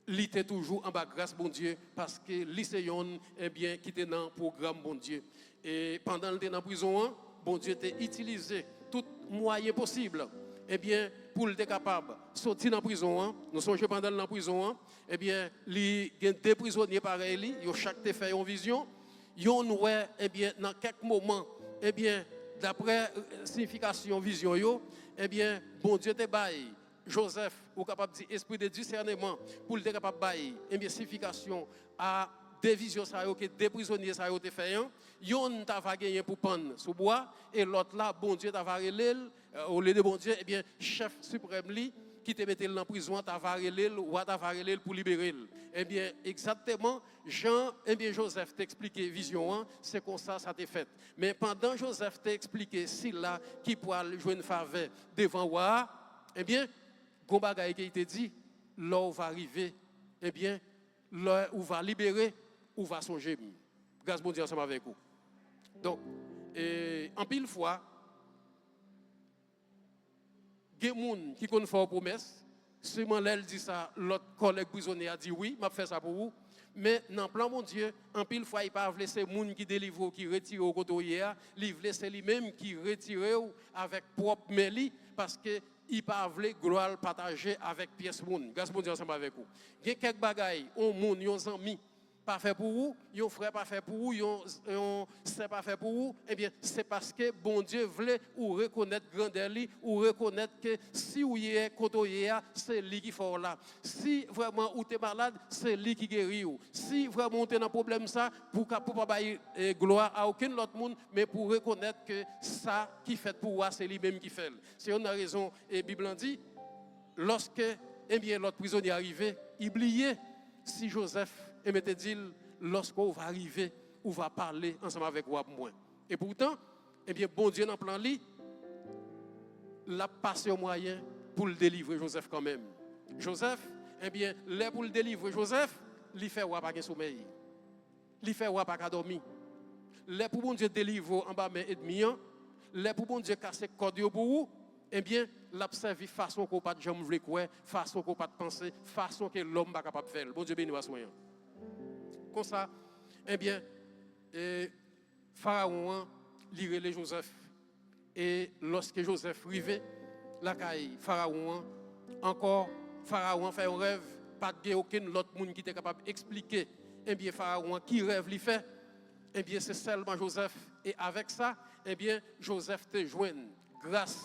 il était toujours en bas grâce bon Dieu parce que lycéon eh bien qui était dans le programme bon Dieu. Et pendant qu'il était en prison, bon Dieu a utilisé tout moyen possible eh bien pour être capable de sortir de la prison. Nous sommes pendant la prison, eh bien il y a deux prisonniers pareils, ils ont chaque fait une vision. Ils ont eh bien dans quelques moments eh bien d'après signification vision yo, eh bien bon Dieu te bail Joseph ou capable de dire esprit de discernement pour être capable de bail eh bien signification à des visions ça que des prisonniers ça ont fait yon t'a va gagner pour prendre sous bois et l'autre là bon Dieu t'a va relève au lieu de bon Dieu eh bien chef suprême li qui te mettait en prison t'a va relève ou t'a va relève pour libérer eh bien exactement Jean eh bien Joseph t'expliquer vision c'est comme ça t'est fait mais pendant Joseph t'expliquer si là qui pourra jouer une faveur devant roi eh bien gon bagay qui te dit là va arriver eh bien là où va libérer ou va songer grâce bon Dieu ensemble avec vous donc en pile fois des gens qui connaissent faire promesse seulement elle dit ça l'autre collègue prisonnier a dit oui m'a fait ça pour vous mais dans plan mon Dieu en pile fois il pas laisser gens qui délivre qui retire au côté hier il veut laisser lui-même qui retire avec propre meli parce que il pas veut gloire partager avec pièce moun grâce bon Dieu ensemble avec vous il y a quelques bagailles on moun yon amis pas fait pour vous, yon frère pas fait pour vous, yon c'est pas fait pour vous, eh bien c'est parce que bon Dieu voulait ou reconnaître grandeur li ou reconnaître que si ou y est côté c'est lui qui fait là. Si vraiment ou t'es malade, c'est lui qui guérit ou. Si vraiment ou t'es dans problème ça pour pas bailler gloire à aucun autre monde mais pour reconnaître que ça qui fait pour vous c'est lui même qui fait. C'est une raison et Bible dit lorsque eh bien l'autre prisonnier arrivé, il oubliait si Joseph et mettez dit lorsqu'on va arriver on va parler ensemble avec moi et pourtant eh bien bon Dieu dans plan li l'a passé au moyen pour le délivrer Joseph quand même Joseph eh bien là pour le délivrer Joseph il fait roi pas de sommeil il fait roi pas dormir là pour bon Dieu délivrer en bas mais ennemi là pour bon Dieu casser corde pour vous eh bien l'observer façon qu'on pas de jambe vle quoi façon qu'on pas de penser façon que l'homme pas capable faire bon Dieu béni va soigner comme ça eh bien Pharaon lirait Joseph et lorsque Joseph arrivait la caille Pharaon encore Pharaon fait un rêve pas de aucun autre monde qui était capable d'expliquer eh bien Pharaon qui rêve lui fait eh bien c'est seulement Joseph et avec ça eh bien Joseph te joint grâce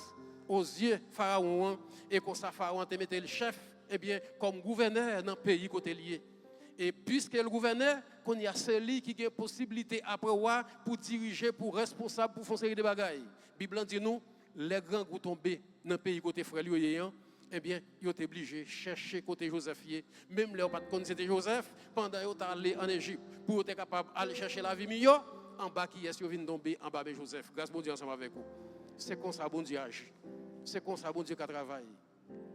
aux yeux Pharaon et comme ça Pharaon te mettait le chef eh bien comme gouverneur dans le pays côté lié et puisque le gouverneur qu'on y a celui qui a possibilité après voir pour diriger pour responsable pour faire série de bagailles Bible dit nous les grands qui tombés dans le pays côté frère lui eh bien ils ont été obligés chercher côté Joseph même là pas de connaître c'était Joseph pendant ils sont allés en Égypte pour être capable aller chercher la vie meilleure en bas qui est vient tomber en bas de Joseph grâce bon Dieu ensemble avec vous c'est comme ça bon Dieu agit c'est comme ça bon Dieu qui travaille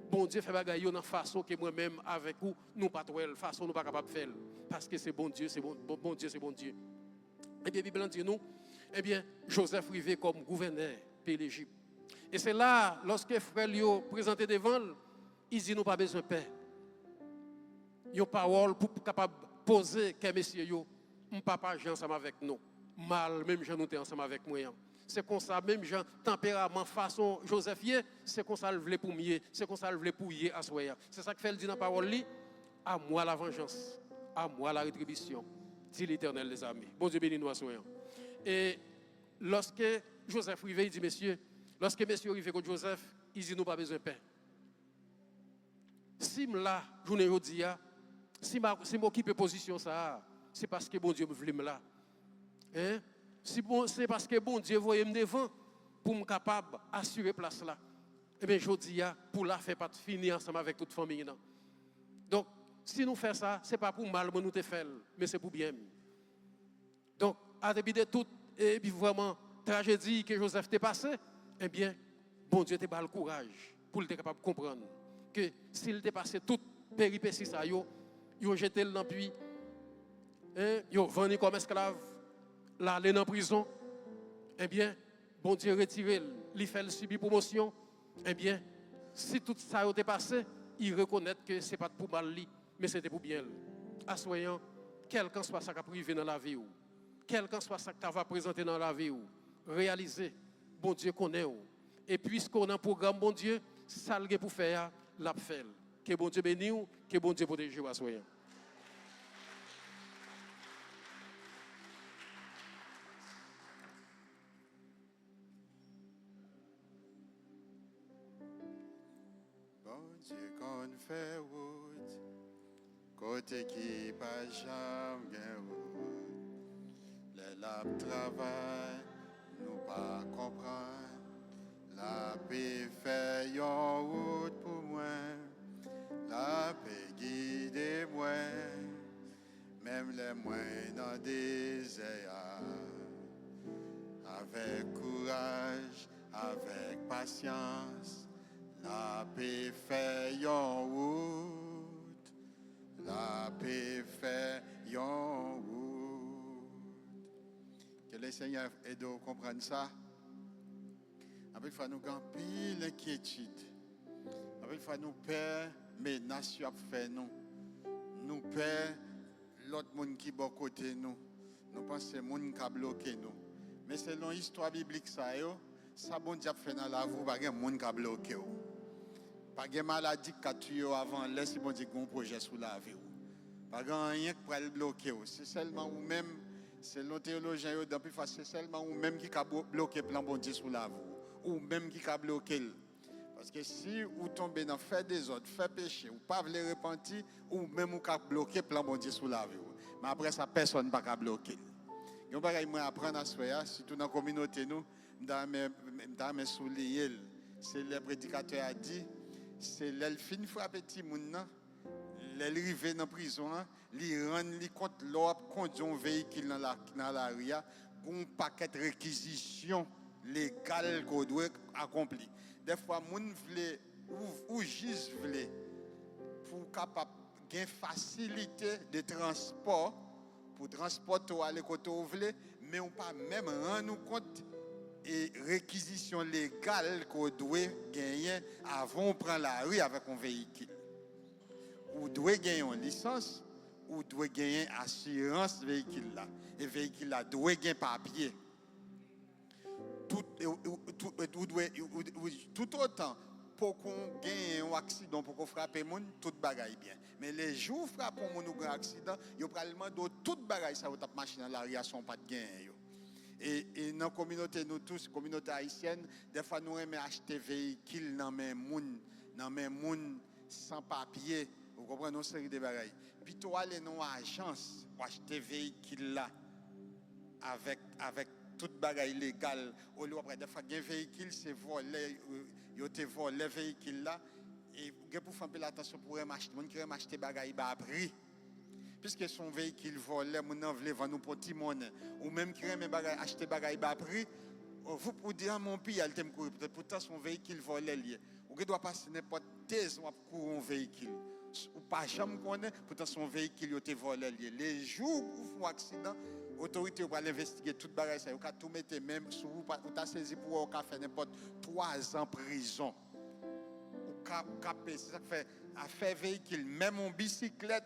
bon Dieu fait bagaille dans façon que moi-même avec vous nous pas trouver façon nous pas capable faire parce que c'est bon Dieu c'est bon Dieu c'est bon Dieu et bien Bible dit nous eh bien Joseph arrivé comme gouverneur pays l'Égypte et c'est là lorsque frère Lio présenté devant il dit nous pas besoin de paix une parole pour capable poser que messieurs yo on papa Jean ensemble avec nous mal même Jean nous ensemble avec moi c'est comme ça même Jean tempérament façon Joseph c'est comme ça le voulait pour mieux c'est comme ça le voulait pour y à soir c'est ça que fait le dit dans parole li à moi la vengeance à moi la rétribution dit l'Éternel des armées bon Dieu béni nous à soir et lorsque Joseph arrive, il dit, messieurs, lorsque messieurs arrivent contre Joseph, il dit, nous pas besoin de pain. Si je là, journée aujourd'hui, si je m'occupe de position, ça, c'est parce que bon Dieu me voulait me là. Hein? C'est parce que bon Dieu voyait me devant pour me capable d'assurer place là. Eh bien, je dis, pour la faire pas finir ensemble avec toute famille. Non? Donc, si nous faisons ça, ce n'est pas pour mal, nous te faisons, mais c'est pour bien. Donc, à début de toute, et puis vraiment, tragédie que Joseph t'a passé, eh bien, bon Dieu t'a donné le courage pour être capable de comprendre que s'il t'a passé toute péripétie, ça, il a jeté dans le puits, il a vendu comme esclave, là, il est en prison, eh bien, bon Dieu retiré, il fait subir promotion, eh bien, si tout ça a été passé, il reconnaît que ce n'est pas pour mal, mais c'était pour bien. Assoyant, quel qu'en soit ça qui a privé dans la vie, quel qu'en soit ça que tu vas présenter dans la vie, réaliser, bon Dieu connaît. Et puisqu'on a un programme, bon Dieu, ça le pour faire, l'a fait. Que bon Dieu bénisse, que bon Dieu protège, assoyant. Dieu qu'on fait route, côté qui pas jamais route. Les labs travaillent, nous pas comprendre. La paix fait yon route pour moi. La paix guide moi, même les moyens dans des désert. Avec courage, avec patience. La paix fait yon route, la paix fait yon route. Que le Seigneur aide à comprendre ça. Avec fois nous avons pile l'inquiétude. Avec fois nous peur, mais nation fait nous. Nous peur l'autre monde qui est côté nous. Nous pensons que le monde qui a bloqué nous. Mais selon l'histoire biblique ça bon Dieu fait dans la vie, pas de monde qui a bloqué. Pas de maladie qui a tué avant, laisse bon Dieu un projet sous la vie. Pas de rien qui peut le bloquer. C'est seulement ou même, selon théologiens, c'est seulement ou même qui a bloqué le plan bon Dieu sous la vie. Ou même qui a bloqué. Parce que si vous tombez dans faire des autres, faire péché, ou pas voulez repentir, ou même vous avez bloqué le plan bon Dieu sous la vie. Mais après ça, personne ne peut pas bloquer. Il y a des choses à apprendre à soi, surtout dans la communauté, nous, dans mes souliers. C'est le prédicateur a dit, c'est l'elfine frappe petit monde, l'arrivée dans la prison, il rend compte l'ordre conduit un véhicule dans la rue, un paquet de réquisitions légales qu'on doit accomplir. Des fois, les gens ou juges veulent pour capable gagner facilité de transport pour transporter à l'écoute où vous mais on pas même rendre compte et réquisition légale qu'on doit gagner avant de prendre la rue avec un véhicule. Ou doit gagner une licence, ou doit gagner assurance véhicule là. Et véhicule là doit gagner papier. Tout autant pour qu'on gagne un accident, pour qu'on frappe les gens, tout bagaille bien. Mais les jours où frappe un grand accident, il y a probablement tout bagaille ça, votre machine dans la rue, sont pas de gain. Et dans la communauté, nous tous, communauté haïtienne, des fois nous aimons acheter véhicules dans mes gens sans papier. Vous comprenez, une série de bagailles. Puis tu aller dans l'agence pour acheter véhicules là avec toute bagaille légale. Au lieu après des fois un véhicule c'est volé, yo te volé véhicule là et pour faire un peu l'attention pour acheter, mon qui aime acheter bagaille bas prix. Puisque son véhicule volé, mon en veut vendre pour petit monde ou même qui aime acheter bagaille bas prix, vous pour dire mon pays elle t'aime courir peut-être pourtant son véhicule volé lié. Ou doit passer n'importe thèse ou courir un véhicule. Ou pas jamais connaît pourtant son véhicule yo te volé lié. Les jours où vous font accident autorité va investiguer toute bagaille ça, vous tout mettre même sur vous t'a saisi pour faire n'importe 3 ans prison. Ou c'est ça fait à faire véhicule même en bicyclette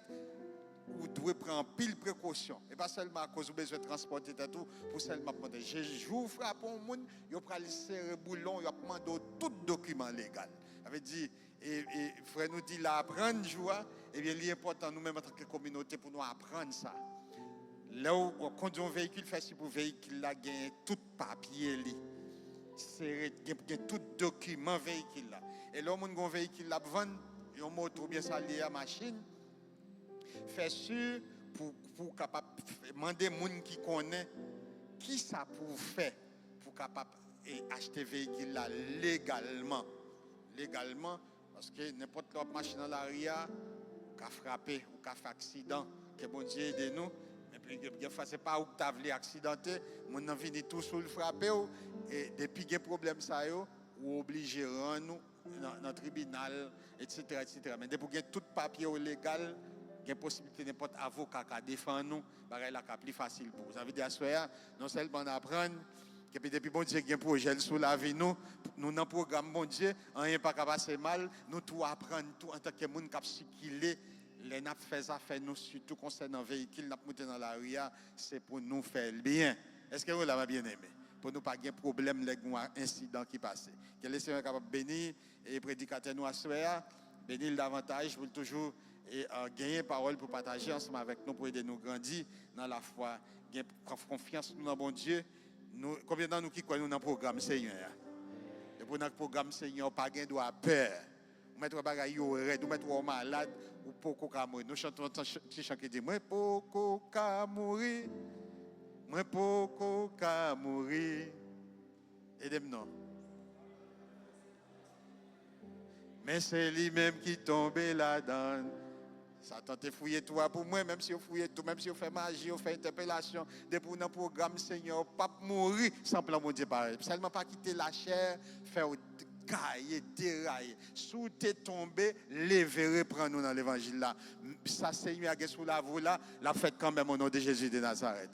vous devez prendre pile précaution et pas seulement à cause vous besoin de transporter tout pour seulement prendre jour frappe un monde yo prend les serrer boulon yo demande tout document légal. Ça veut dire et frère nous dit là apprendre joie et bien l'important nous même en tant que communauté pour nous apprendre ça. là où on conduit un véhicule, fait si pour véhicule là gagne tout papier li. C'est tout document véhicule là. Et là on un véhicule là vendre une moto bien ça lié à machine. Fait sûr pour capable demander moun qui connaît qui ça pour faire pour capable acheter véhicule là légalement parce que n'importe quelle machine dans l'arrière qu'a frappé ou qu'a fait accident que bon Dieu aide nous et puis des fois c'est pas où tu as voulu accidenté mon nan vini tout sur le frapper et depuis qu'il y a problème ça yo ou obligé rendre nous dans le tribunal etc. mais depuis qu'il y a tout papier légal il y a possibilité n'importe avocat qui défend nous bagaille la plus facile pour ça veut dire soir non seulement apprendre que depuis bon Dieu qui a un projet sur la vie nous dans le programme bon Dieu rien pas passer mal nous tout apprendre tout en tant que monde qui circuler les n'a fait ça fait nous surtout concernant véhicule n'a monter dans la rue c'est pour nous faire bien est-ce que vous l'avez bien aimé pour nous pas de problème les incident qui passe que le Seigneur capable bénir et prédicateur nous à soir bénir davantage pour toujours et gagner parole pour partager ensemble avec nous pour aider nous grandir dans la foi gagner confiance dans bon Dieu nous combien d'entre nous qui croient nous dans le programme Seigneur et pour notre programme Seigneur pas gain droit peur mettre bagaille yo red ou mettre malade ou poko ka mourir nous chantons un petit chant qui dit moi poko ka mourir aidez-moi non mais c'est lui-même qui tombe là-dedans. Satan te fouillé toi pour moi, même si vous fouillez tout, même si vous faites magie, vous faites interpellation, depuis dans le programme Seigneur, pas mourir sans plan mon Dieu pareil. Seulement pas quitter la chair, faire cailler, dérailler. Sous t'es tombé, lever, reprendre nous dans l'évangile là. Ça Seigneur a sous la voie là, la fête quand même au nom de Jésus de Nazareth.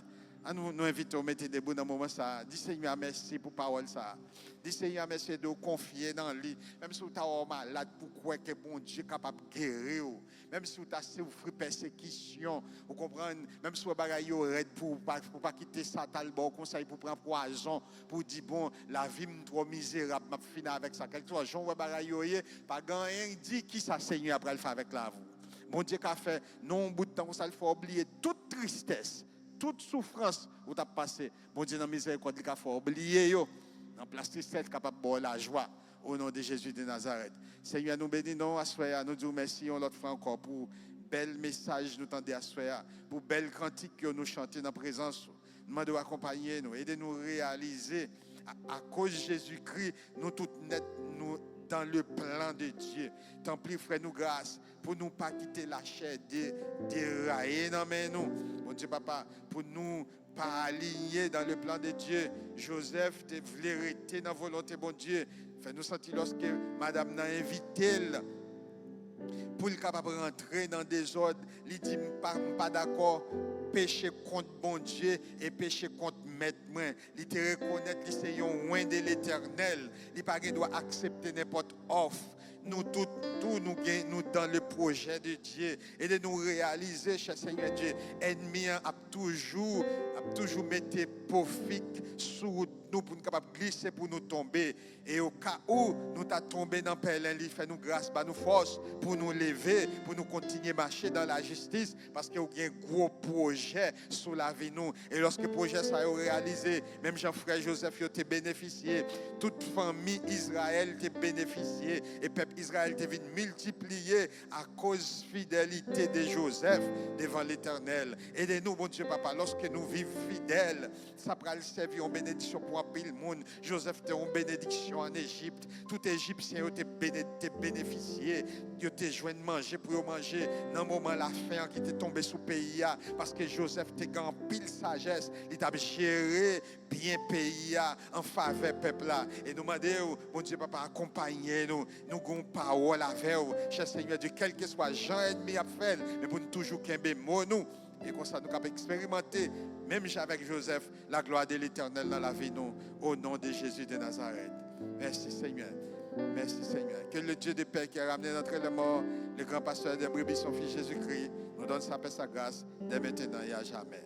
Nous invitons à mettre debout dans le moment ça. Dis Seigneur merci pour parole ça. Dis Seigneur merci de confier dans lui. Même si tu es malade, pourquoi que bon Dieu est capable de guérir. Même si tu as souffert persécution, vous comprenez. Même si tu as pour pas quitter Satan, bon conseil pour prendre poison, pour dire bon la vie est trop misérable, m'a fini avec ça. Quelque chose, Jean bagaille pas rien dit qui ça Seigneur après le faire avec la vous. Bon Dieu qu'a fait non bout de temps ça il faut oublier toute tristesse. Toute souffrance où tu as passé, bon Dieu, dans la miséricorde, il faut oublier, en place tristesse, capable de la joie, au nom de Jésus de Nazareth. Seigneur, nous bénissons à soi, nous disons merci, on l'autre fois encore pour bel message, nous tendez à soi, pour belle cantique que nous chantons dans la présence. Nous demandons accompagner nous, aidez-nous à réaliser, à cause de Jésus-Christ, nous toutes net, nous dans le plan de Dieu. Tant pis, frère, nous grâce pour nous pas quitter la chair dérailler dans nous. Mon Dieu, papa, pour nous pas aligner dans le plan de Dieu. Joseph, te voulait rester dans la volonté, bon Dieu. Fais-nous sentir lorsque madame n'a invité pour le capable de rentrer dans des ordres. Il dit, pas d'accord, péché contre bon Dieu et péché contre maître moi. Il te reconnaître qu'il c'est un loin de l'éternel. Il pas doit accepter n'importe offre. Nous tous nous dans le projet de Dieu et de nous réaliser, cher Seigneur Dieu, ennemi a toujours mettre profit sur nous pour nous capable glisser pour nous tomber et au cas où nous t'a tombé dans Pélin, il fait nous grâce, nous force pour nous lever, pour nous continuer à marcher dans la justice parce qu'il y a un gros projet sur la vie nous et lorsque le projet ça a réalisé, même Jean-Frère Joseph a bénéficié, toute famille Israël a bénéficié et peuple Israël a venu multiplier à cause de fidélité de Joseph devant l'Éternel. Aidez-nous, bon Dieu, papa, lorsque nous vivons fidèles, ça pourra servir en bénédiction pour un pile monde. Joseph était en bénédiction en Égypte. Tout Égyptien a bénéficié. Il a joint de manger pour manger dans le moment la faim qui était tombé sous le pays. Parce que Joseph était en pile sagesse. Il a géré bien le pays en faveur du peuple. Et nous demandons, bon Dieu, papa, accompagnez-nous. Nous avons parole avec vous. Cher Seigneur Dieu, quel que soit Jean ennemi à faire, mais pour nous toujours qu'un mot nous. Et comme ça, nous avons expérimenté, même avec Joseph, la gloire de l'Éternel dans la vie, nous, au nom de Jésus de Nazareth. Merci Seigneur. Merci Seigneur. Que le Dieu de paix qui a ramené notre les morts, le grand pasteur des brebis, son fils Jésus-Christ, nous donne sa paix, sa grâce, dès maintenant et à jamais.